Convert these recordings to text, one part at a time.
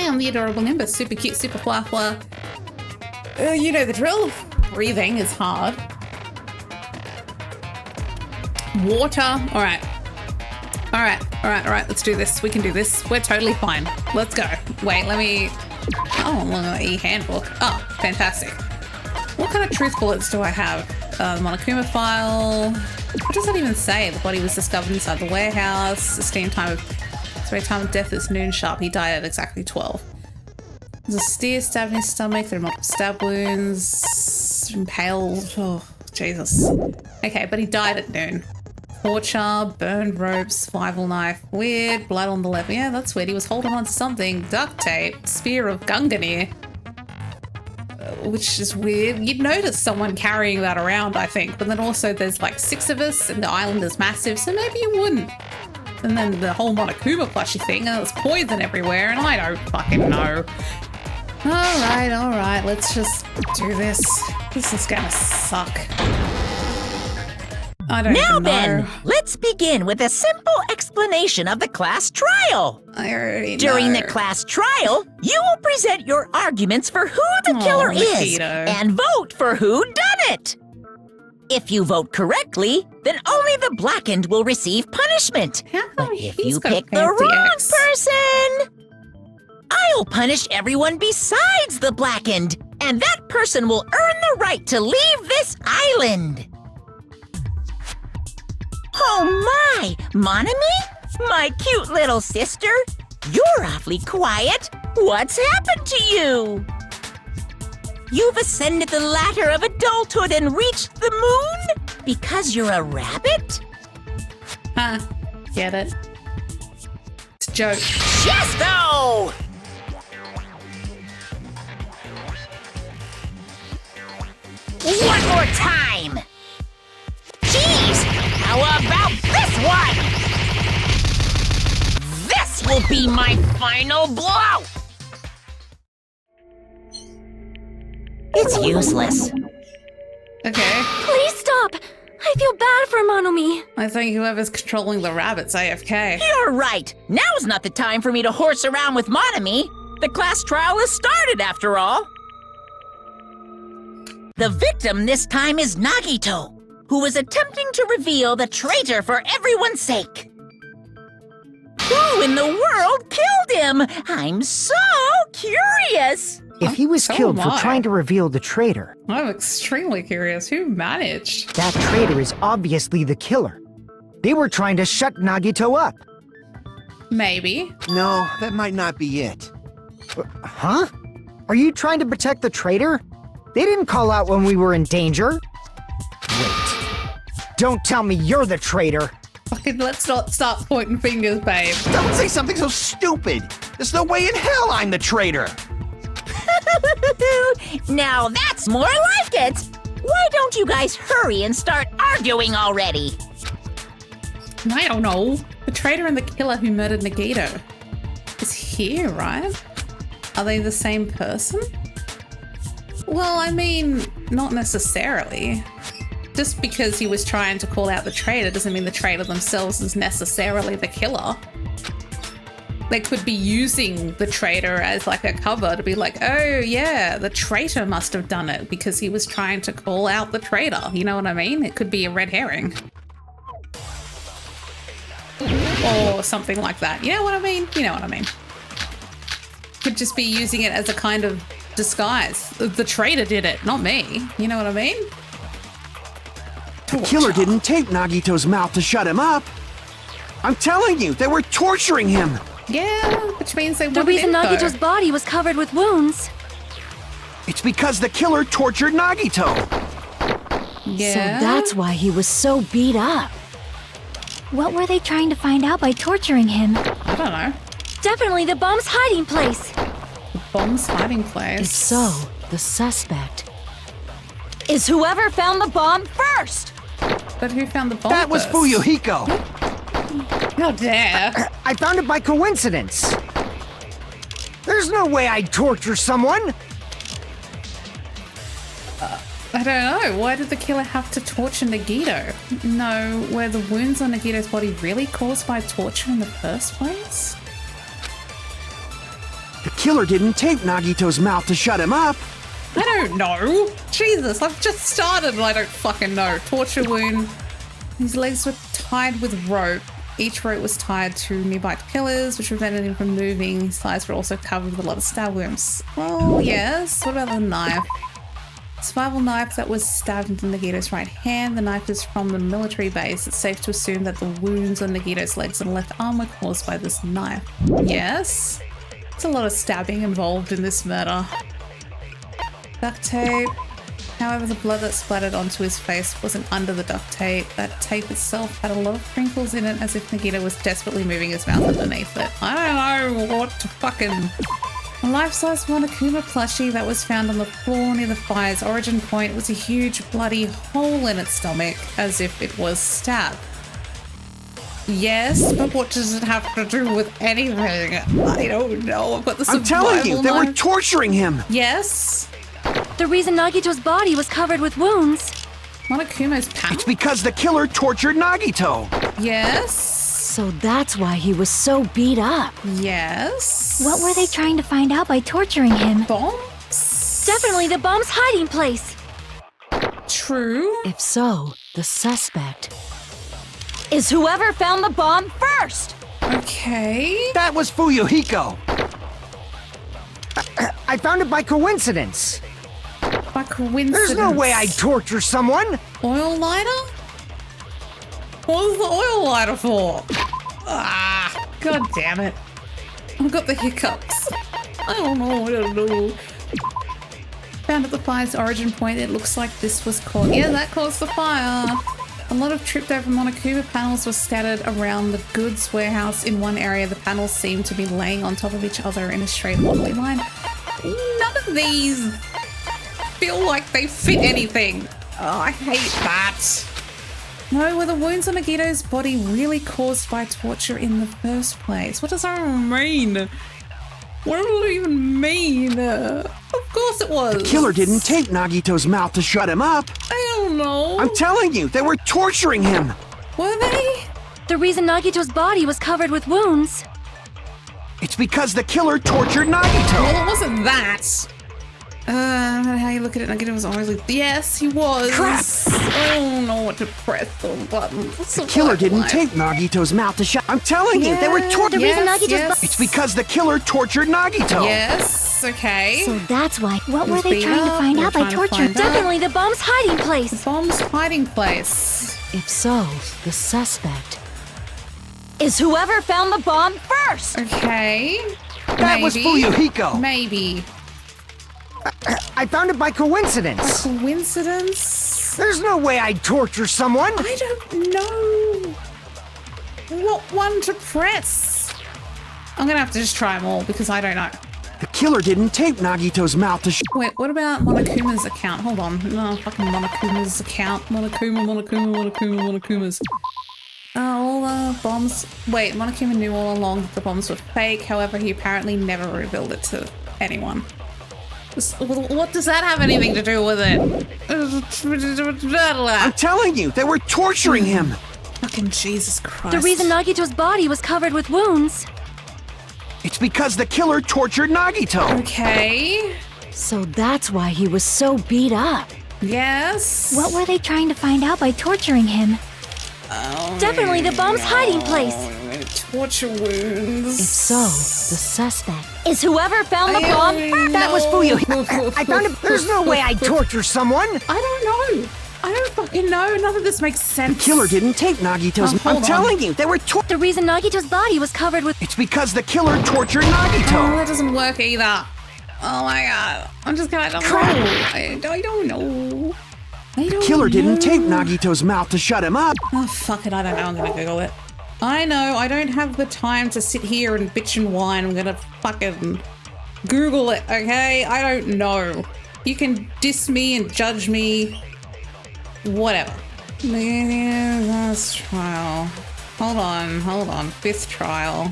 I'm the adorable Nimbus. Super cute, super fluffler. You know the drill. Breathing is hard. Water. All right. Let's do this. We can do this. We're totally fine. Let's go. Wait, let me... Oh, look at the e-handbook. Oh, fantastic. What kind of truth bullets do I have? The Monokuma file. What does that even say? The body was discovered inside the warehouse. Estimated time of death is noon sharp. He died at exactly 12. There's a steer stabbed in his stomach. There are multiple stab wounds. Impaled. Oh, Jesus. Okay, but he died at noon. Torture, burned rope, survival knife. Weird. Blood on the left. Yeah, that's weird. He was holding on to something. Duct tape. Spear of Gunganir. Which is weird. You'd notice someone carrying that around, I think. But then also there's like 6 of us and the island is massive, so maybe you wouldn't. And then the whole Monokuma plushie thing, and there's poison everywhere, and I don't fucking know. All right, let's just do this. This is gonna suck. I don't Now even know. then, let's begin with a simple explanation of the class trial. I already know. During the class trial, you will present your arguments for who the killer is Nagito. and vote for who done it. If you vote correctly, then only the blackened will receive punishment. But if He's you got a pick the fancy wrong ex. person, I'll punish everyone besides the blackened, and that person will earn the right to leave this island. Oh my, Monami? My cute little sister? You're awfully quiet. What's happened to you? You've ascended the ladder of adulthood and reached the moon? Because you're a rabbit? Huh. Get it? It's a joke. Chesto! One more time! Jeez! How about this one? This will be my final blow! It's useless. Okay. Please stop! I feel bad for Monomi. I think whoever's controlling the rabbit's AFK. You're right. Now's not the time for me to horse around with Monami. The class trial has started, after all. The victim this time is Nagito, who is attempting to reveal the traitor for everyone's sake. Who in the world killed him? I'm so curious. If he was So killed am for I. trying to reveal the traitor, I'm extremely curious. Who managed? that traitor is obviously the killer. They were trying to shut Nagito up. Maybe. No, that might not be it. Huh? Are you trying to protect the traitor? They didn't call out when we were in danger. Wait. Don't tell me you're the traitor. Fucking let's not start pointing fingers, babe. Don't say something so stupid! There's no way in hell I'm the traitor! Now that's more like it. Why don't you guys hurry and start arguing already? I don't know. The traitor and the killer who murdered Nagito is here, right? Are they the same person? Well, I mean, not necessarily. Just because he was trying to call out the traitor doesn't mean the traitor themselves is necessarily the killer. They could be using the traitor as like a cover to be like, oh yeah, the traitor must have done it because he was trying to call out the traitor. You know what I mean? It could be a red herring. Or something like that. You know what I mean? You know what I mean. Could just be using it as a kind of disguise. The traitor did it, not me. You know what I mean? The killer didn't tape Nagito's mouth to shut him up. I'm telling you, they were torturing him. Yeah, which means they The wanted reason info. Nagito's body was covered with wounds. It's because the killer tortured Nagito. Yeah. So that's why he was so beat up. What were they trying to find out by torturing him? I don't know. Definitely the bomb's hiding place. The bomb's hiding place. If so, the suspect is whoever found the bomb first. But who found the bomb That was first? Fuyuhiko. How dare. I found it by coincidence. There's no way I'd torture someone. I don't know. Why did the killer have to torture Nagito? No, were the wounds on Nagito's body really caused by torture in the first place? The killer didn't tape Nagito's mouth to shut him up. I don't know. Jesus, I've just started and I don't fucking know. Torture wound. His legs were tied with rope. Each rope was tied to nearby killers, which prevented him from moving. His thighs were also covered with a lot of stab wounds. Well, yes. What about the knife? Survival knife that was stabbed into Nagito's right hand. The knife is from the military base. It's safe to assume that the wounds on Nagito's legs and left arm were caused by this knife. Yes. There's a lot of stabbing involved in this murder. Duct tape. However, the blood that splattered onto his face wasn't under the duct tape. That tape itself had a lot of crinkles in it, as if Nagito was desperately moving his mouth underneath it. I don't know what to fucking... A life-size Monokuma plushie that was found on the floor near the fire's origin point was a huge bloody hole in its stomach, as if it was stabbed. Yes, but what does it have to do with anything? I don't know. I've got the I'm telling you, they were torturing him. Yes. The reason Nagito's body was covered with wounds. Monokuma's It's pouch. because the killer tortured Nagito. Yes. So that's why he was so beat up. Yes. What were they trying to find out by torturing him? Bombs? Definitely the bomb's hiding place. True. If so, the suspect is whoever found the bomb first. Okay. That was Fuyuhiko. I found it by coincidence. By coincidence. There's no way I'd torture someone. Oil lighter? What was the oil lighter for? Ah, god damn it. I've got the hiccups. I don't know. Found at the fire's origin point, it looks like this was caused. Yeah, that caused the fire. A lot of tripped over Monokuma panels were scattered around the goods warehouse. In one area, the panels seemed to be laying on top of each other in a straight orderly line. None of these feel like they fit anything. Oh, I hate that. No, were the wounds on Nagito's body really caused by torture in the first place? What does that mean? What does it even mean? Of course it was. The killer didn't tape Nagito's mouth to shut him up. I don't know. I'm telling you, they were torturing him. Were they? The reason Nagito's body was covered with wounds. It's because the killer tortured Nagito. Well, it wasn't that. No matter how you look at it, Nagito was always like, yes, he was. Crap. I don't know what to press the button. The killer didn't tape Nagito's mouth to shut. I'm telling you, they were torturing. The reason Nagito's It's because the killer tortured Nagito. Yes, okay. So that's why. What were Was they beat trying to up, find they were out by trying to torturing? find out. Definitely the bomb's hiding place. Bomb's hiding place. If so, the suspect is whoever found the bomb first. Okay. That was Fuyuhiko. Maybe. I found it by coincidence. Coincidence? There's no way I'd torture someone. I don't know what one to press. I'm gonna have to just try them all because I don't know. The killer didn't tape Nagito's mouth to Wait, what about Monokuma's account? Hold on. No, fucking Monokuma's account. Monokuma's. All the bombs. Wait, Monokuma knew all along that the bombs were fake. However, he apparently never revealed it to anyone. What does that have anything to do with it? I'm telling you, they were torturing him. Fucking Jesus Christ. The reason Nagito's body was covered with wounds. It's because the killer tortured Nagito. Okay. So that's why he was so beat up. Yes. What were they trying to find out by torturing him? Definitely the bomb's hiding place. Torture wounds. If so, the suspect is whoever found the bomb first. That was Fuyuhiko. I found it. There's no way I'd torture someone. I don't know. I don't fucking know. None of this makes sense. The killer didn't tape Nagito's. Oh, hold I'm on. telling you, they were The reason Nagito's body was covered with. It's because the killer tortured Oh, Nagito. that doesn't work either. Oh my god. I'm just gonna. I don't know. I don't know. I don't Killer didn't know. tape Nagito's mouth to shut him up. Oh, fuck it. I don't know. I'm gonna Google it. I know. I don't have the time to sit here and bitch and whine. I'm gonna fucking Google it, okay? I don't know. You can diss me and judge me. Whatever. Last trial. Hold on. Fifth trial.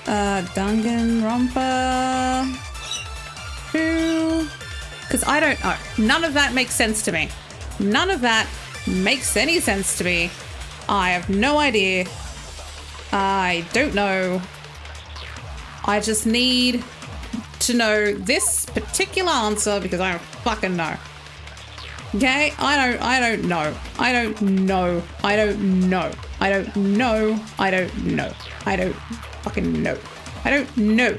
Dangan, Ronpa. Who? Because I don't know. None of that makes sense to me. None of that makes any sense to me. I have no idea. I I don't know. I just need to know this particular answer because I don't fucking know. Okay? I don't know. I don't know. I don't know. I don't know. I don't fucking know. I don't know.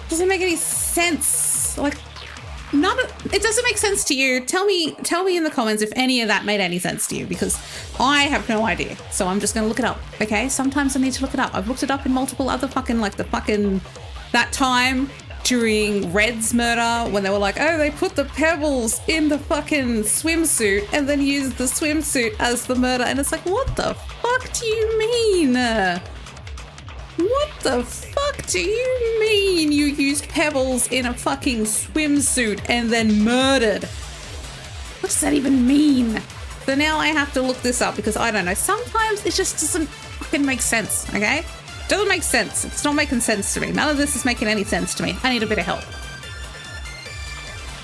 Doesn't make any sense. Like, it doesn't make sense to you. Tell me in the comments if any of that made any sense to you, because I have no idea. So I'm just gonna look it up, okay? Sometimes I need to look it up. I've looked it up in multiple other that time during Red's murder when they were like, oh, they put the pebbles in the fucking swimsuit and then used the swimsuit as the murder. And it's like, what the fuck do you mean? What the fuck do you mean you used pebbles in a fucking swimsuit and then murdered? What does that even mean? So now I have to look this up because I don't know. Sometimes it just doesn't fucking make sense, okay? Doesn't make sense. It's not making sense to me. None of this is making any sense to me. I need a bit of help.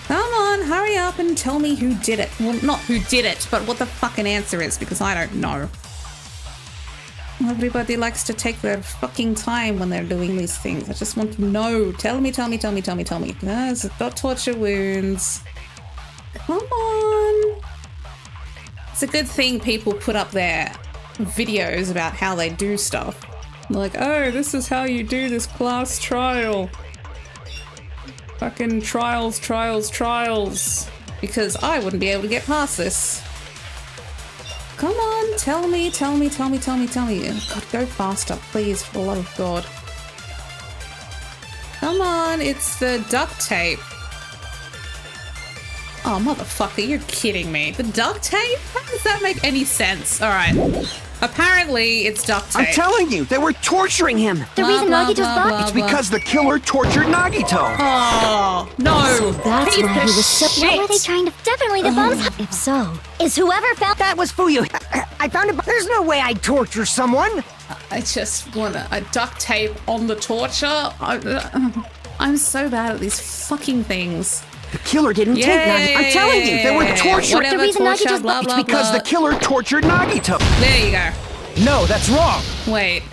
Come on, hurry up and tell me who did it. Well, not who did it, but what the fucking answer is, because I don't know. Everybody likes to take their fucking time when they're doing these things. I just want to know. Tell me. There's got torture wounds. Come on. It's a good thing people put up their videos about how they do stuff. Like, oh, this is how you do this class trial. Fucking trials. Because I wouldn't be able to get past this. Come on, tell me. God, go faster, please, for the love of God. Come on, it's the duct tape. Oh, motherfucker, you're kidding me. The duct tape? How does that make any sense? All right. Apparently, it's duct tape. I'm telling you, they were torturing him. The reason Nagito's body. It's because the killer tortured Nagito. Oh, no. So that's why he was so. Shit. What were they trying to? Definitely the bombs. If so, is whoever found That was Fuyu. I found it. There's no way I'd torture someone. I just want a duct tape on the torture. I'm so bad at these fucking things. The killer didn't take Nagito. I'm telling you, they were torturing. Whatever, The reason torture, Nagito's blah, body. blah, It's because blah. the killer tortured Nagito. There you go. No, that's wrong. Wait.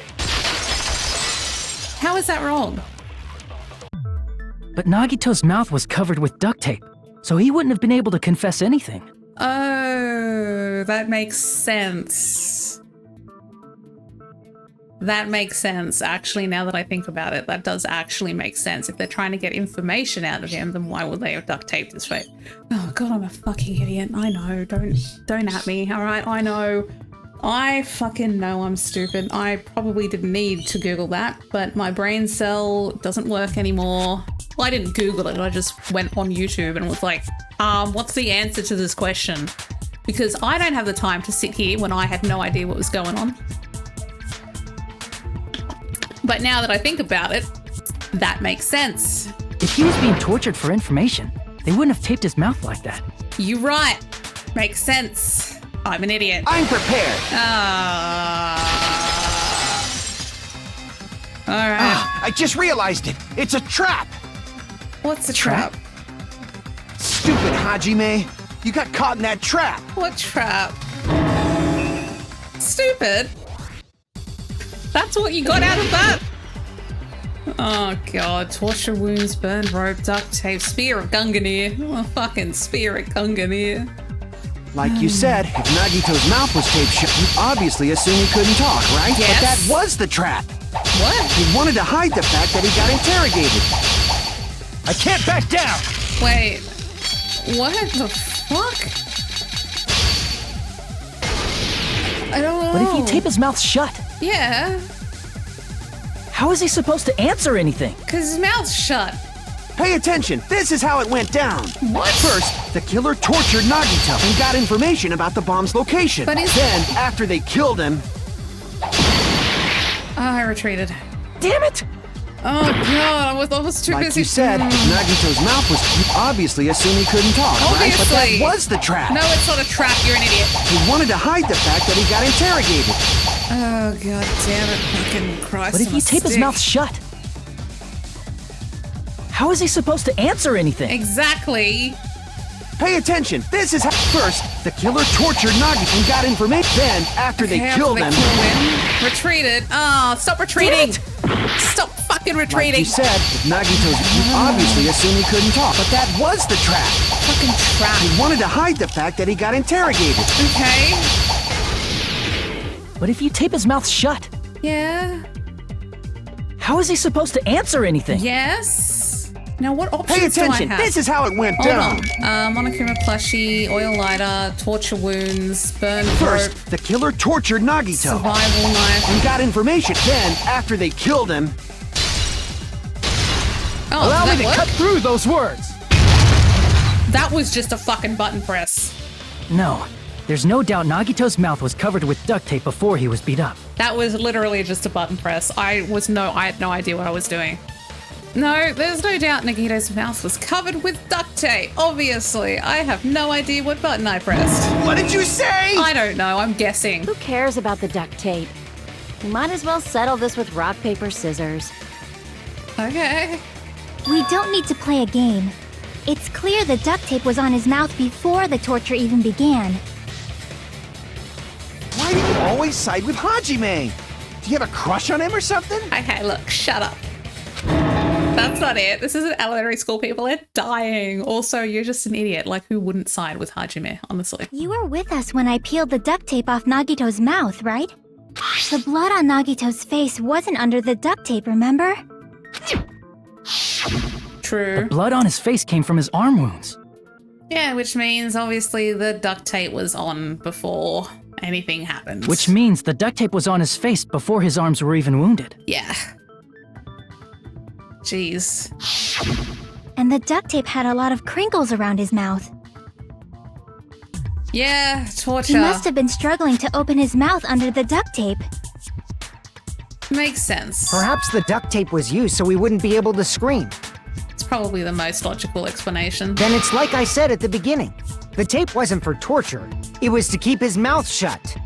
How is that wrong? But Nagito's mouth was covered with duct tape, so he wouldn't have been able to confess anything. Oh, that makes sense. That makes sense. Actually, now that I think about it, that does actually make sense. If they're trying to get information out of him, then why would they have duct taped his face? Oh God, I'm a fucking idiot. I know. Don't at me. All right, I know. I fucking know I'm stupid. I probably didn't need to Google that, but my brain cell doesn't work anymore. Well, I didn't Google it. I just went on YouTube and was like, what's the answer to this question? Because I don't have the time to sit here when I had no idea what was going on. But now that I think about it, that makes sense. If he was being tortured for information, they wouldn't have taped his mouth like that. You're right. Makes sense. I'm an idiot. I'm prepared. All right. I just realized it. It's a trap. What's the trap? Stupid Hajime. You got caught in that trap. What trap? Stupid. That's what you got out of that? Oh God, torture wounds, burned rope, duct tape, spear of Gunganir. Oh, fucking spear of Gunganir. Like you said, if Nagito's mouth was taped shut, you obviously assume he couldn't talk, right? Yes. But that was the trap. What? He wanted to hide the fact that he got interrogated. I can't back down. Wait. What the fuck? I don't know. But if you tape his mouth shut, Yeah, how is he supposed to answer anything? because his mouth's shut. Pay attention. This is how it went down. What? First, the killer tortured Nagito and got information about the bomb's location. But he's- Then, after they killed him, Oh, I retreated. Damn it! Oh God, I was too like busy. you said, if Nagito's mouth was, you obviously assume he couldn't talk, right? But that Obviously. was the trap. No, it's not a trap. You're an idiot. He wanted to hide the fact that he got interrogated. Oh God damn it! Fucking Christ! But if on you a tape his stick. mouth shut, how is he supposed to answer anything? Exactly. Pay attention. This is how. First, the killer tortured Nagito and got information. Then, after they killed him, Retreated. Oh, stop retreating. Stop fucking Like retreating. you said, Nagito's obviously assumed he couldn't talk, but that was the trap. Fucking trap. He wanted to hide the fact that he got interrogated. Okay. But if you tape his mouth shut, Yeah. how is he supposed to answer anything? Yes. Now what options Pay do I attention. have? This is how it went Hold down. on. Monokuma plushie, oil lighter, torture wounds, burn rope, First, the killer tortured Nagito survival knife. and got information. Then, after they killed him, Oh, Allow did me to that cut work? through those words. That was just a fucking button press. No, there's no doubt Nagito's mouth was covered with duct tape before he was beat up. That was literally just a button press. I had no idea what I was doing. No, there's no doubt Nagito's mouth was covered with duct tape. Obviously, I have no idea what button I pressed. what did you say? I don't know, I'm guessing. Who cares about the duct tape? We might as well settle this with rock, paper, scissors. Okay. We don't need to play a game. It's clear the duct tape was on his mouth before the torture even began. Why do you always side with Hajime? Do you have a crush on him or something? Okay, look, shut up. That's not it. This isn't elementary school. People are dying. Also, you're just an idiot. Like, who wouldn't side with Hajime, honestly? You were with us when I peeled the duct tape off Nagito's mouth, right? The blood on Nagito's face wasn't under the duct tape, remember? True. Blood on his face came from his arm wounds. Yeah, which means obviously the duct tape was on before anything happened. Which means the duct tape was on his face before his arms were even wounded. Yeah. Jeez. And the duct tape had a lot of crinkles around his mouth. Yeah, torture. He must have been struggling to open his mouth under the duct tape. Makes sense. Perhaps the duct tape was used so we wouldn't be able to scream. It's probably the most logical explanation. Then it's like I said at the beginning. The tape wasn't for torture. It was to keep his mouth shut.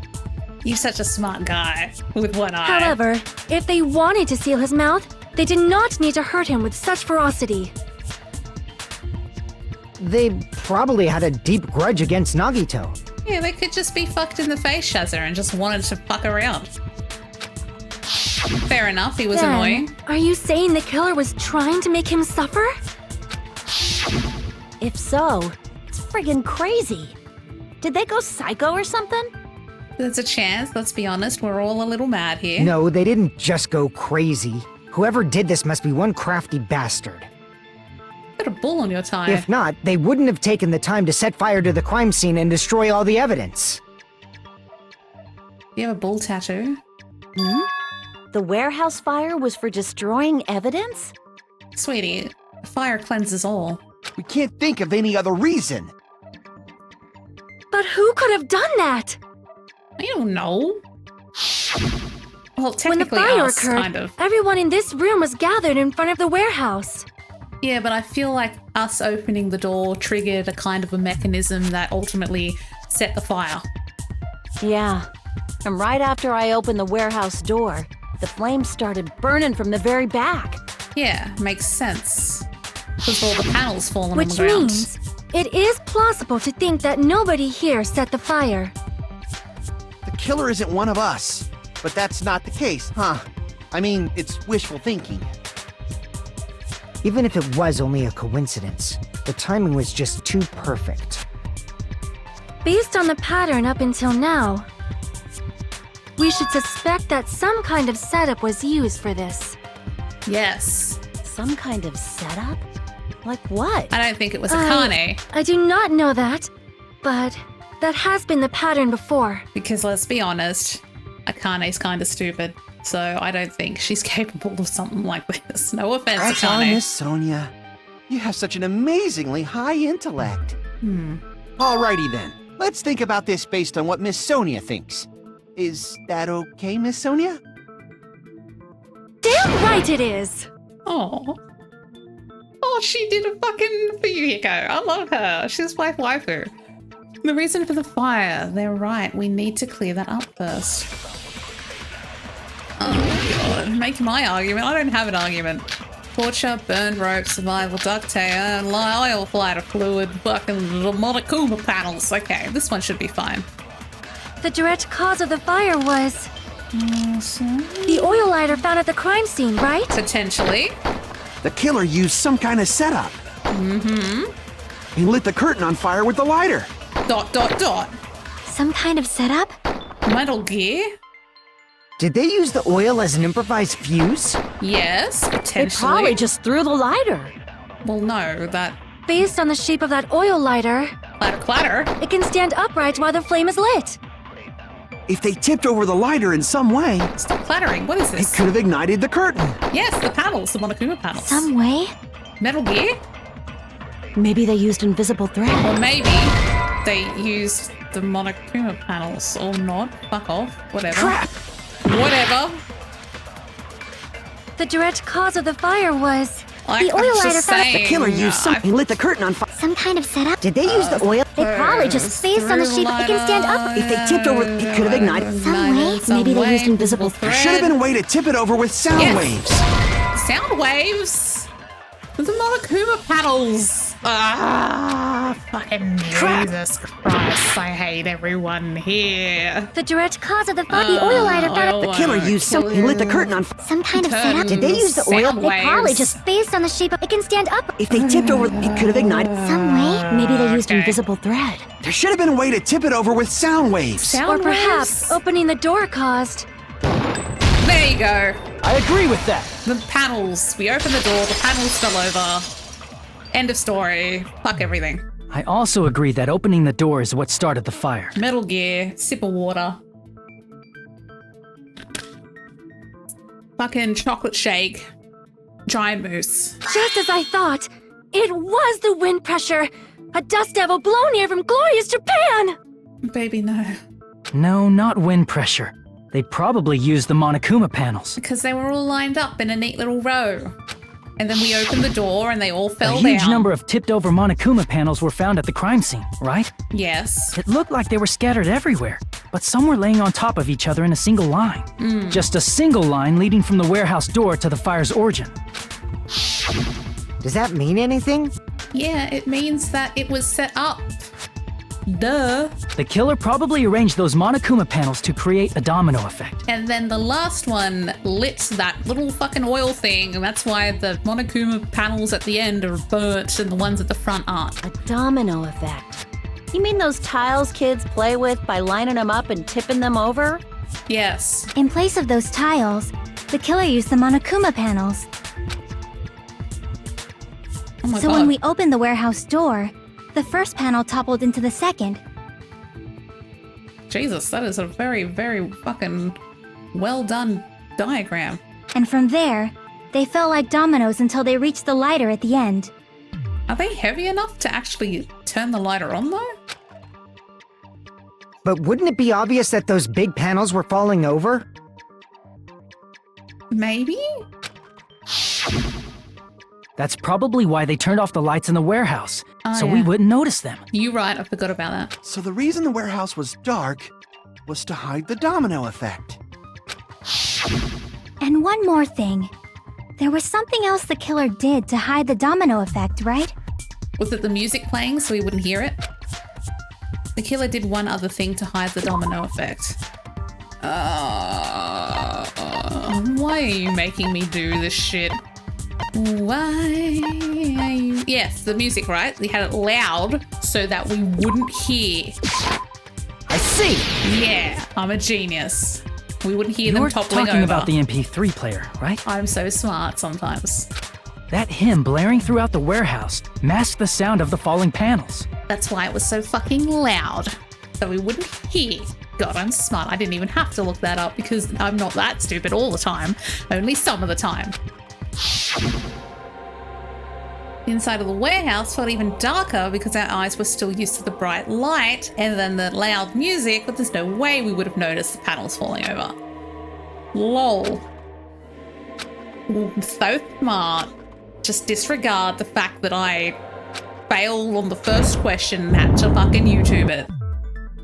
You're such a smart guy with one eye. However, if they wanted to seal his mouth, they did not need to hurt him with such ferocity. They probably had a deep grudge against Nagito. Yeah, they could just be fucked in the face, Shazza, and just wanted to fuck around. Fair enough, he was Then, annoying. are you saying the killer was trying to make him suffer? If so, it's friggin' crazy. Did they go psycho or something? There's a chance, let's be honest, we're all a little mad here. No, they didn't just go crazy. Whoever did this must be one crafty bastard. Got a bull on your tie. If not, they wouldn't have taken the time to set fire to the crime scene and destroy all the evidence. You have a bull tattoo? The warehouse fire was for destroying evidence? Sweetie, fire cleanses all. We can't think of any other reason. But who could have done that? I don't know. Well, When the technically fire us, occurred, kind of. everyone in this room was gathered in front of the warehouse. Yeah, but I feel like us opening the door triggered a kind of a mechanism that ultimately set the fire. Yeah. And right after I opened the warehouse door, the flames started burning from the very back. Yeah, makes sense. Because all the panels falling on Which the ground. means it is plausible to think that nobody here set the fire. The killer isn't one of us. But that's not the case, huh? I mean, it's wishful thinking. Even if it was only a coincidence, the timing was just too perfect. Based on the pattern up until now, we should suspect that some kind of setup was used for this. Yes. Some kind of setup? Like what? I don't think it was Akane. I do not know that, but that has been the pattern before. Because let's be honest, Akane's kind of stupid. So I don't think she's capable of something like this. No offense, That's on Akane. Miss Sonia. You have such an amazingly high intellect. Alrighty then. Let's think about this based on what Miss Sonia thinks. Is that okay, Miss Sonia? Damn right it is! Oh. Oh, she did a fucking Yuriko. I love her. She's my waifu. The reason for the fire. They're right. We need to clear that up first. Oh, God. Make my argument. I don't have an argument. Torture, burned rope, survival, duct tape, oil lighter fluid, fucking Monokuma panels. Okay, this one should be fine. The direct cause of the fire was The oil lighter found at the crime scene, right? Potentially. The killer used some kind of setup. Mm-hmm. He lit the curtain on fire with the lighter. ... Some kind of setup? Metal Gear? Did they use the oil as an improvised fuse? Yes, They potentially. probably just threw the lighter. Well, no, that Based on the shape of that oil lighter, clatter. it can stand upright while the flame is lit. If they tipped over the lighter in some way, Stop clattering. What is it this? could have ignited the curtain. Yes, the panels, the Monokuma panels. Some way? Metal Gear? Maybe they used invisible thread. Or maybe they used the Monokuma panels. Or not. Fuck off. Whatever. Crap! Whatever. The direct cause of the fire was... The oil lighter found The killer used some... He lit the curtain on fire. some kind of setup? Did they use the oil? They probably just based on the shape it can stand up. If they tipped over, it could have ignited. Some way? Maybe they used invisible There should have been a way to tip it over with sound Yes. waves. Sound waves? The Monokuma panels. Fucking Jesus Christ. I hate everyone here. The direct cause of the fire... The oil lighter found The killer used some... He lit the curtain on fire. some kind of setup. Did they use the oil? Sound They probably waves. just based on the shape it can stand up. If they tipped over, it could have ignited. Some way? Maybe they used Okay. invisible thread. There should have been a way to tip it over with sound waves. Sound Or perhaps waves? opening the door caused... There you go. I agree with that. The panels. We opened the door, the panels fell over. End of story. Fuck everything. I also agree that opening the door is what started the fire. Metal Gear. Sip of water. Fucking chocolate shake. Giant moose. Just as I thought, it was the wind pressure! A dust devil blown here from glorious Japan! Baby, no. No, not wind pressure. They probably used the Monokuma panels. Because they were all lined up in a neat little row. And then we opened the door and they all A fell huge down. number of tipped-over Monokuma panels were found at the crime scene, right? Yes. It looked like they were scattered everywhere, but some were laying on top of each other in a single line. Just a single line leading from the warehouse door to the fire's origin. Does that mean anything? Yeah, it means that it was set up. Duh. The killer probably arranged those Monokuma panels to create a domino effect. And then the last one lit that little fucking oil thing, and that's why the Monokuma panels at the end are burnt and the ones at the front aren't. A domino effect. You mean those tiles kids play with by lining them up and tipping them over? Yes. In place of those tiles, the killer used the Monokuma panels. Oh my So god. when we opened the warehouse door, the first panel toppled into the second. Jesus, that is a very, very fucking well done diagram. And from there, they fell like dominoes until they reached the lighter at the end. Are they heavy enough to actually turn the lighter on though? But wouldn't it be obvious that those big panels were falling over? Maybe? That's probably why they turned off the lights in the warehouse, so we yeah. wouldn't notice them. You're right, I forgot about that. So the reason the warehouse was dark was to hide the domino effect. And one more thing. There was something else the killer did to hide the domino effect, right? Was it the music playing so we wouldn't hear it? The killer did one other thing to hide the domino effect. Why are you making me do this shit? Why are you... Yes, the music, right? We had it loud so that we wouldn't hear. I see! Yeah, I'm a genius. We wouldn't hear You're them toppling talking over. about the MP3 player, right? I'm so smart sometimes. That hymn blaring throughout the warehouse masked the sound of the falling panels. That's why it was so fucking loud. So we wouldn't hear. God, I'm smart. I didn't even have to look that up because I'm not that stupid all the time. Only some of the time. The inside of the warehouse felt even darker because our eyes were still used to the bright light and then the loud music, but there's no way we would have noticed the panels falling over. Lol. So smart. Just disregard the fact that I failed on the first question and had to fucking YouTube it.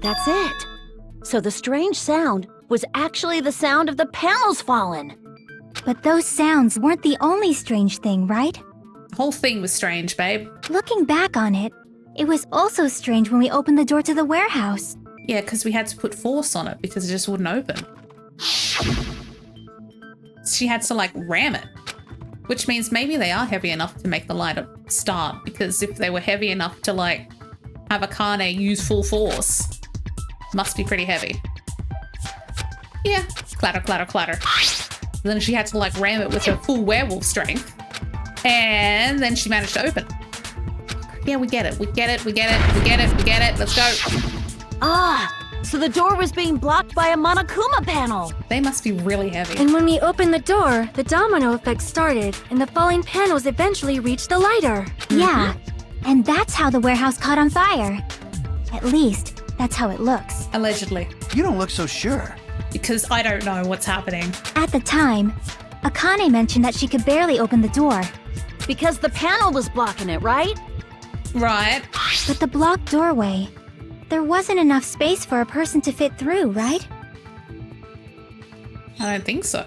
That's it. So the strange sound was actually the sound of the panels falling. But those sounds weren't the only strange thing, right? The whole thing was strange, babe. Looking back on it, it was also strange when we opened the door to the warehouse. Yeah, because we had to put force on it because it just wouldn't open. She had to like ram it, which means maybe they are heavy enough to make the lighter start, because if they were heavy enough to like have Akane use full force, must be pretty heavy. Yeah, clatter, clatter, clatter. Then she had to like ram it with her full werewolf strength, and then she managed to open. Yeah, we get it. We get it. We get it. We get it. We get it. Let's go. Ah, so the door was being blocked by a Monokuma panel. They must be really heavy. And when we opened the door, the domino effect started, and the falling panels eventually reached the lighter. Yeah, and that's how the warehouse caught on fire. At least, that's how it looks. Allegedly. You don't look so sure. Because I don't know what's happening. At the time, Akane mentioned that she could barely open the door. Because the panel was blocking it, right? Right. But the blocked doorway, there wasn't enough space for a person to fit through, right? I don't think so.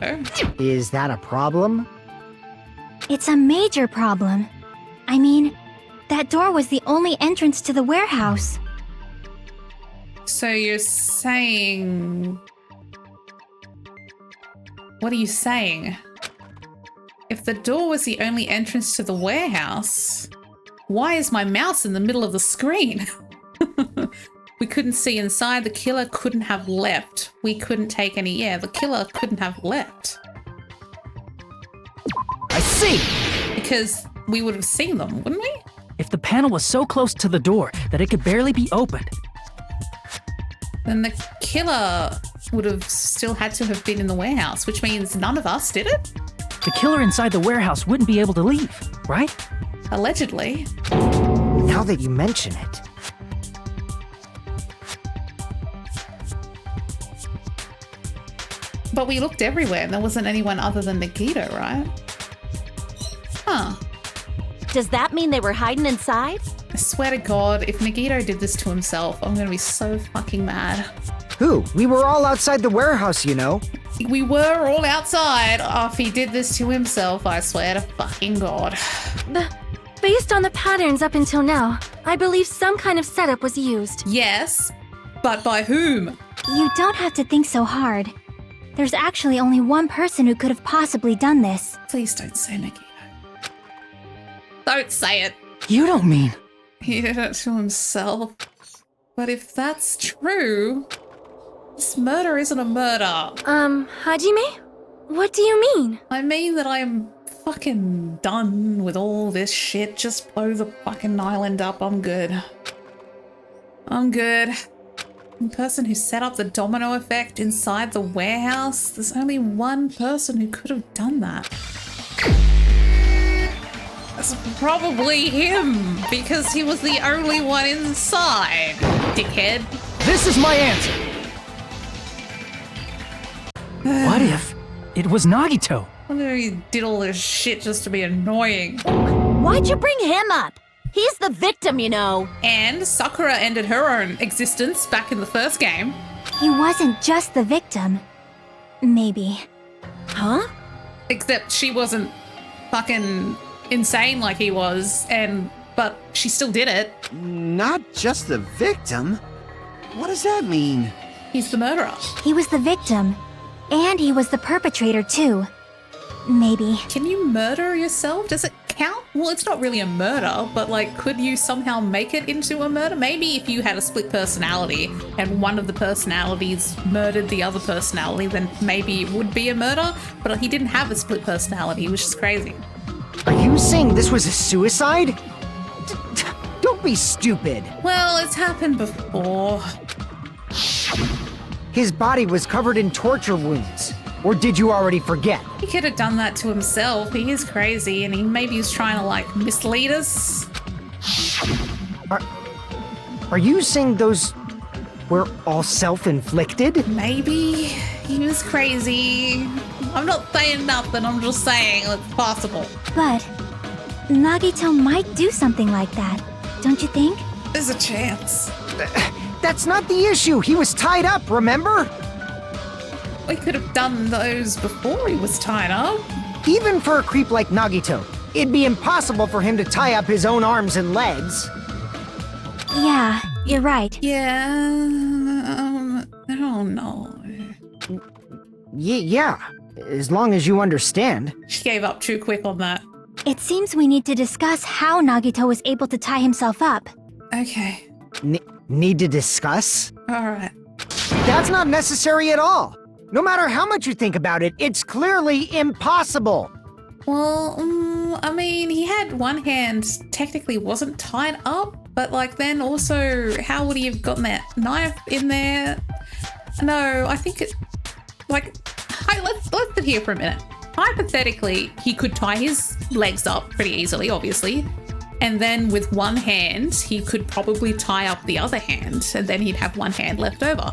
Is that a problem? It's a major problem. I mean, that door was the only entrance to the warehouse. So you're saying... What are you saying? If the door was the only entrance to the warehouse, why is my mouse in the middle of the screen? We couldn't see inside. The killer couldn't have left. We couldn't take any... Yeah, the killer couldn't have left. I see! Because we would have seen them, wouldn't we? If the panel was so close to the door that it could barely be opened, Then the killer would have still had to have been in the warehouse, which means none of us did it? the killer inside the warehouse wouldn't be able to leave, right? Allegedly. Now that you mention it. But we looked everywhere and there wasn't anyone other than Nagito, right? Huh. Does that mean they were hiding inside? I swear to God, if Nagito did this to himself, I'm gonna be so fucking mad. Who? We were all outside the warehouse, you know. We were all outside. Oh, if he did this to himself, I swear to fucking God. Based on the patterns up until now, I believe some kind of setup was used. Yes, but by whom? You don't have to think so hard. There's actually only one person who could have possibly done this. Please don't say Nagito. Don't say it. You don't mean... He did it to himself. But if that's true, this murder isn't a murder. Hajime? What do you mean? I mean that I'm fucking done with all this shit. Just blow the fucking island up. I'm good. I'm good. The person who set up the domino effect inside the warehouse, there's only one person who could have done that. That's probably him, because he was the only one inside, dickhead. This is my answer! What if it was Nagito? I wonder if he did all this shit just to be annoying. Why'd you bring him up? He's the victim, you know. And Sakura ended her own existence back in the first game. He wasn't just the victim. Maybe. Huh? Except she wasn't fucking insane like he was, but she still did it. Not just the victim? What does that mean? He's the murderer. He was the victim. And he was the perpetrator, too. Maybe. Can you murder yourself? Does it count? Well, it's not really a murder, but like, could you somehow make it into a murder? Maybe if you had a split personality and one of the personalities murdered the other personality, then maybe it would be a murder, but he didn't have a split personality, which is crazy. Are you saying this was a suicide? Don't be stupid. Well, it's happened before. His body was covered in torture wounds. Or did you already forget? He could have done that to himself. He is crazy, and maybe he's trying to, like, mislead us. Are you saying those were all self-inflicted? Maybe he was crazy. I'm not saying nothing, I'm just saying it's possible. But Nagito might do something like that, don't you think? There's a chance. That's not the issue. He was tied up, remember? We could have done those before he was tied up. Even for a creep like Nagito, it'd be impossible for him to tie up his own arms and legs. Yeah, you're right. Yeah, I don't know. Yeah, as long as you understand. She gave up too quick on that. It seems we need to discuss how Nagito was able to tie himself up. Okay. Need to discuss? Alright. That's not necessary at all. No matter how much you think about it, it's clearly impossible. Well, I mean, he had one hand technically wasn't tied up, but like then also, how would he have gotten that knife in there? No, I think it, like, let's sit here for a minute. Hypothetically, he could tie his legs up pretty easily, obviously. And then with one hand, he could probably tie up the other hand, and then he'd have one hand left over.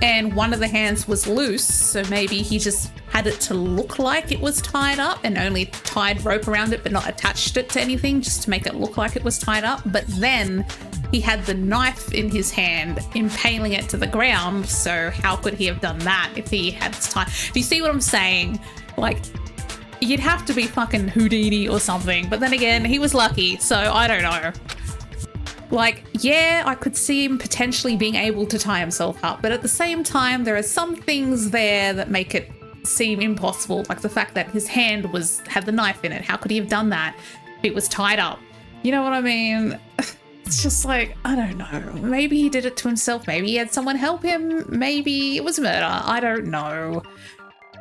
And one of the hands was loose, so maybe he just had it to look like it was tied up and only tied rope around it but not attached it to anything just to make it look like it was tied up. But then he had the knife in his hand, impaling it to the ground, so how could he have done that if he had time? Do you see what I'm saying? Like, you'd have to be fucking Houdini or something, but then again, he was lucky, so I don't know. Like, yeah, I could see him potentially being able to tie himself up, but at the same time, there are some things there that make it seem impossible, like the fact that his hand had the knife in it. How could he have done that if it was tied up? You know what I mean? It's just like, I don't know. Maybe he did it to himself. Maybe he had someone help him. Maybe it was murder. I don't know.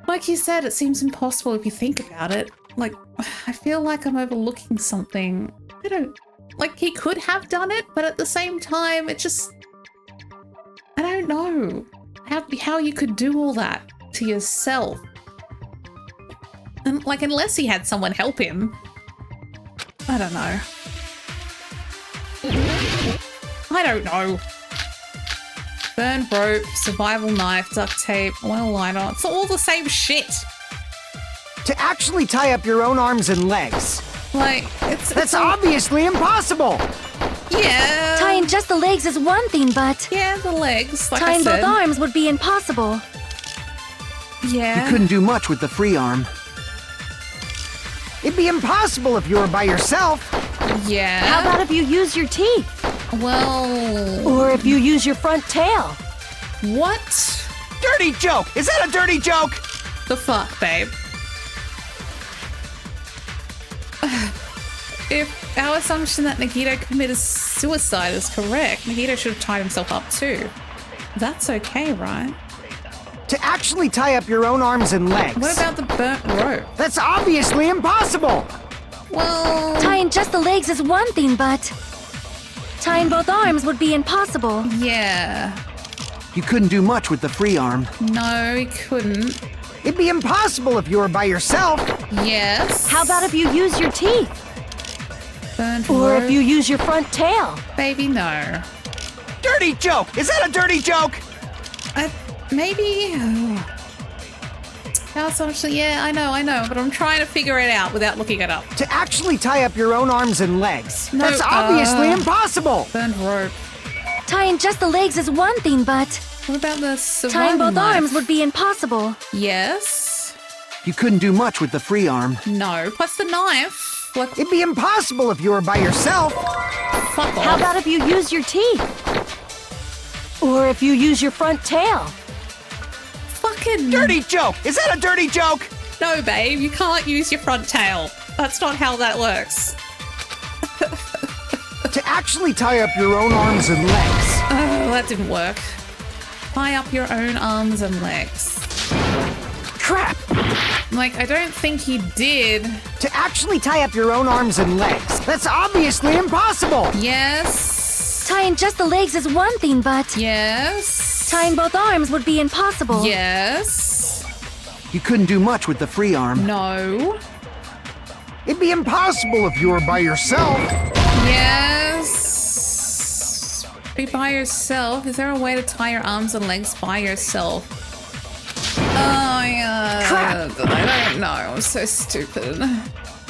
Like you said, it seems impossible if you think about it. Like, I feel like I'm overlooking something. Like, he could have done it, but at the same time, it just, I don't know how you could do all that to yourself. And like, unless he had someone help him, I don't know. I don't know. Burn rope, survival knife, duct tape, oil liner. It's all the same shit. To actually tie up your own arms and legs. Like, That's obviously impossible! Yeah. Tying just the legs is one thing, but Yeah, the legs, like tying I said. both arms would be impossible. Yeah. You couldn't do much with the free arm. It'd be impossible if you were by yourself. Yeah. How about if you use your teeth? Well... Or if you use your front tail? What Dirty joke! Is that a dirty joke? the fuck, babe? If our assumption that Nagito committed suicide is correct, Nagito should have tied himself up too. That's okay, right? To actually tie up your own arms and legs. What about the burnt rope? That's obviously impossible! Well... Tying just the legs is one thing, but tying both arms would be impossible. Yeah. You couldn't do much with the free arm. No, he couldn't. It'd be impossible if you were by yourself. Yes. How about if you use your teeth? Burnt Or rope? if you use your front tail? Baby, no. Dirty joke! Is that a dirty joke? Maybe... Our assumption, yeah, I know, but I'm trying to figure it out without looking it up. To actually tie up your own arms and legs. No, That's obviously impossible! Burnt rope. Tying just the legs is one thing, but What about the survival tying both knife? arms would be impossible. Yes. You couldn't do much with the free arm. No. Plus the knife. Like, It'd be impossible if you were by yourself. fuck off. How about if you use your teeth? Or if you use your front tail? fucking... Dirty joke! Is that a dirty joke? No, babe, you can't use your front tail. That's not how that works. To actually tie up your own arms and legs. Oh, that didn't work. Tie up your own arms and legs. Crap! Like, I don't think he did. To actually tie up your own arms and legs. That's obviously impossible! Yes. Tying just the legs is one thing, but Yes. tying both arms would be impossible. Yes. You couldn't do much with the free arm. No. It'd be impossible if you were by yourself. Yes. Be by yourself. Is there a way to tie your arms and legs by yourself? Oh, yeah. Crap. I don't know. I'm so stupid.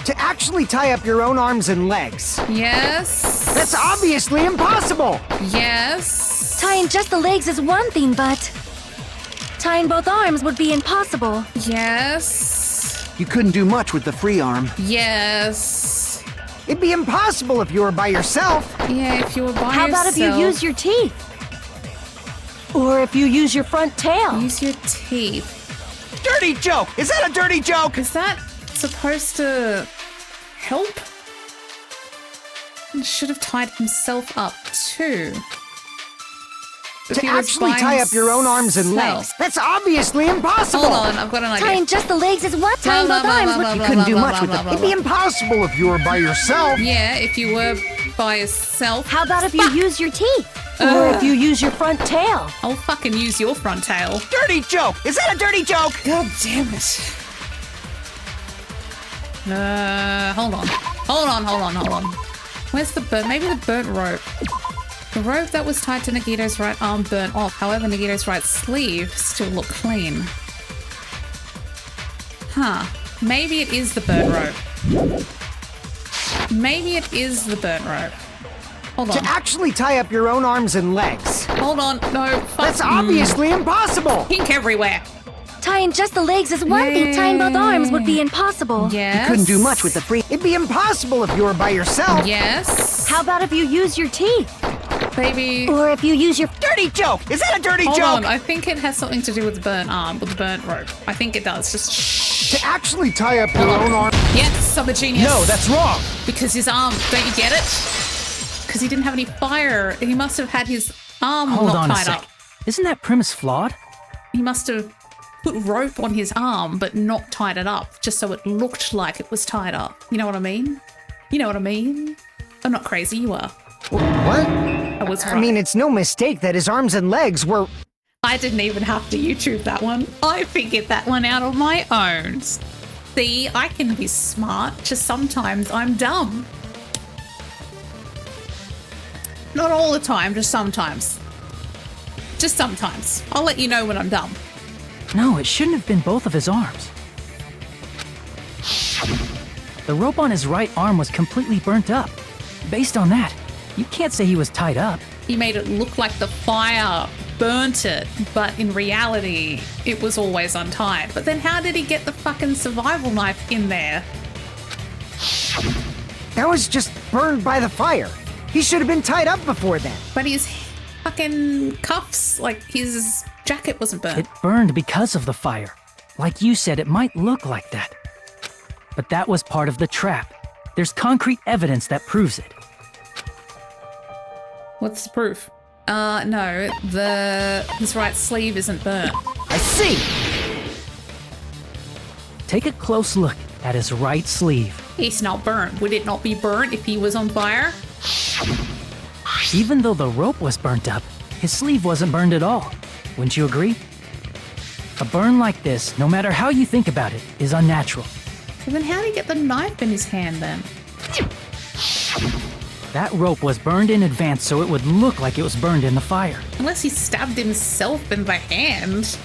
To actually tie up your own arms and legs. Yes. That's obviously impossible! Yes. Tying just the legs is one thing, but tying both arms would be impossible. Yes. You couldn't do much with the free arm. Yes. It'd be impossible if you were by yourself. Yeah, if you were by How yourself. about if you use your teeth? Or if you use your front tail? Use your teeth. Dirty joke! Is that a dirty joke? Is that supposed to help? He should have tied himself up too. If To he was actually by tie up your own arms and himself. legs. That's obviously impossible. Hold on, I've got an idea. Tying just the legs is what? Tying both arms would... You couldn't do much with them. It'd be impossible if you were by yourself. Yeah, if you were by yourself. How about if you use your teeth? Or if you use your front tail? I'll fucking use your front tail. Dirty joke! Is that a dirty joke? God damn it. Hold on. Where's the burnt? Maybe the burnt rope. The rope that was tied to Nagito's right arm burnt off. However, Nagito's right sleeve still looked clean. Huh. Maybe it is the burnt rope. Maybe it is the burnt rope. Hold on. To actually tie up your own arms and legs. Hold on. No. Fuck. That's obviously impossible. Pink everywhere. Tying just the legs is one thing. Tying both arms would be impossible. Yes. You couldn't do much with the free. It'd be impossible if you were by yourself. Yes. How about if you use your teeth? Baby. Or if you use your... Dirty joke! Is that a dirty Hold joke? on. I think it has something to do with the burnt arm, with the burnt rope. I think it does. Just shh. To actually tie up your own arm. Yes, I'm a genius. No, that's wrong. Because his arm, don't you get it? Because he didn't have any fire. He must have had his arm Hold not on a tied sec. up. Isn't that premise flawed? He must have put rope on his arm, but not tied it up, just so it looked like it was tied up. You know what I mean? You know what I mean? I'm not crazy, you are. What? I was right. I mean, it's no mistake that his arms and legs were... I didn't even have to YouTube that one. I figured that one out on my own. See, I can be smart, just sometimes I'm dumb. Not all the time, just sometimes. Just sometimes. I'll let you know when I'm dumb. No, it shouldn't have been both of his arms. The rope on his right arm was completely burnt up. Based on that, you can't say he was tied up. He made it look like the fire burnt it, but in reality, it was always untied. But then how did he get the fucking survival knife in there? That was just burned by the fire. He should have been tied up before then. But his fucking cuffs, like his jacket wasn't burnt. It burned because of the fire. Like you said, it might look like that. But that was part of the trap. There's concrete evidence that proves it. What's the proof? No, his right sleeve isn't burnt. I see. Take a close look at his right sleeve. It's not burnt. Would it not be burnt if he was on fire? Even though the rope was burnt up, his sleeve wasn't burned at all. Wouldn't you agree? A burn like this, no matter how you think about it, is unnatural. Well, then how did he get the knife in his hand then? That rope was burned in advance so it would look like it was burned in the fire. Unless he stabbed himself in the hand.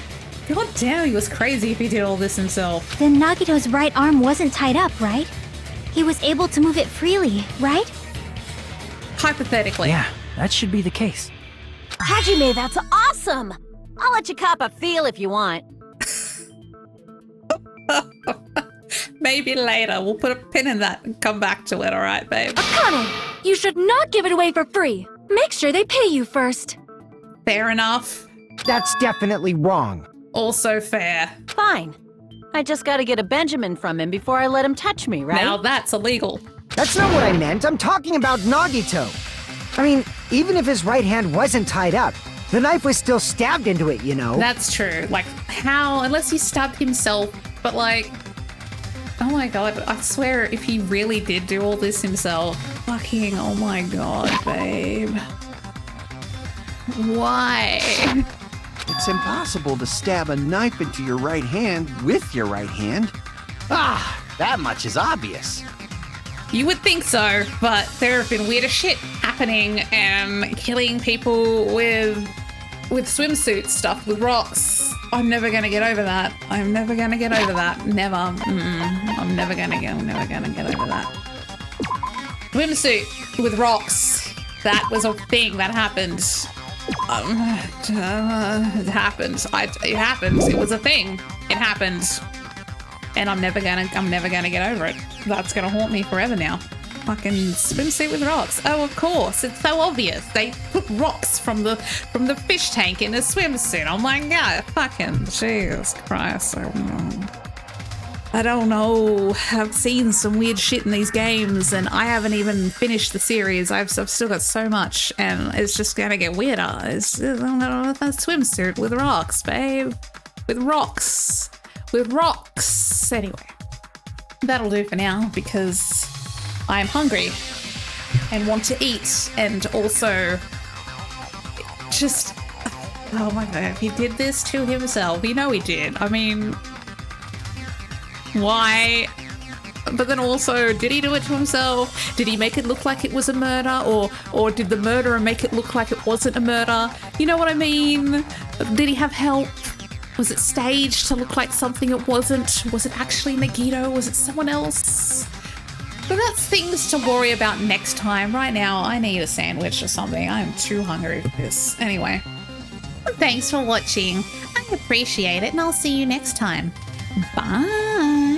God damn, he was crazy if he did all this himself. Then Nagito's right arm wasn't tied up, right? He was able to move it freely, right? Hypothetically. Yeah, that should be the case. Hajime, that's awesome! I'll let you cop a feel if you want. Maybe later. We'll put a pin in that and come back to it, alright, babe? Akane, you should not give it away for free. Make sure they pay you first. Fair enough. That's definitely wrong. Also fair. Fine. I just gotta get a Benjamin from him before I let him touch me, right? Now that's illegal. That's not what I meant. I'm talking about Nagito. I mean, even if his right hand wasn't tied up, the knife was still stabbed into it, you know? That's true. Like, how? Unless he stabbed himself, but like... Oh my god, I swear if he really did do all this himself, fucking, oh my god, babe. Why? It's impossible to stab a knife into your right hand with your right hand. Ah, that much is obvious. You would think so, but there have been weirder shit happening and killing people with swimsuits stuffed with rocks. I'm never gonna get over that. I'm never gonna get over that. Never. I'm never gonna get over that. Swimsuit with rocks. That was a thing that happened. It happened. It happened. It was a thing. It happened. And I'm never gonna get over it. That's gonna haunt me forever now. fucking swimsuit with rocks. Oh, of course, it's so obvious. They put rocks from the fish tank in a swimsuit. Oh my god, fucking Jesus Christ. I don't know. I've seen some weird shit in these games, and I haven't even finished the series. I've still got so much, and it's just gonna get weirder. It's a swimsuit with rocks, babe. With rocks. With rocks. Anyway, that'll do for now, because I'm hungry and want to eat, and also just... Oh my god, he did this to himself. You know he did. I mean... Why? But then also, did he do it to himself? Did he make it look like it was a murder? Or did the murderer make it look like it wasn't a murder? You know what I mean? Did he have help? Was it staged to look like something it wasn't? Was it actually Nagito? Was it someone else? But that's things to worry about next time. Right now, I need a sandwich or something. I'm too hungry for this. Anyway, thanks for watching. I appreciate it, and I'll see you next time. Bye.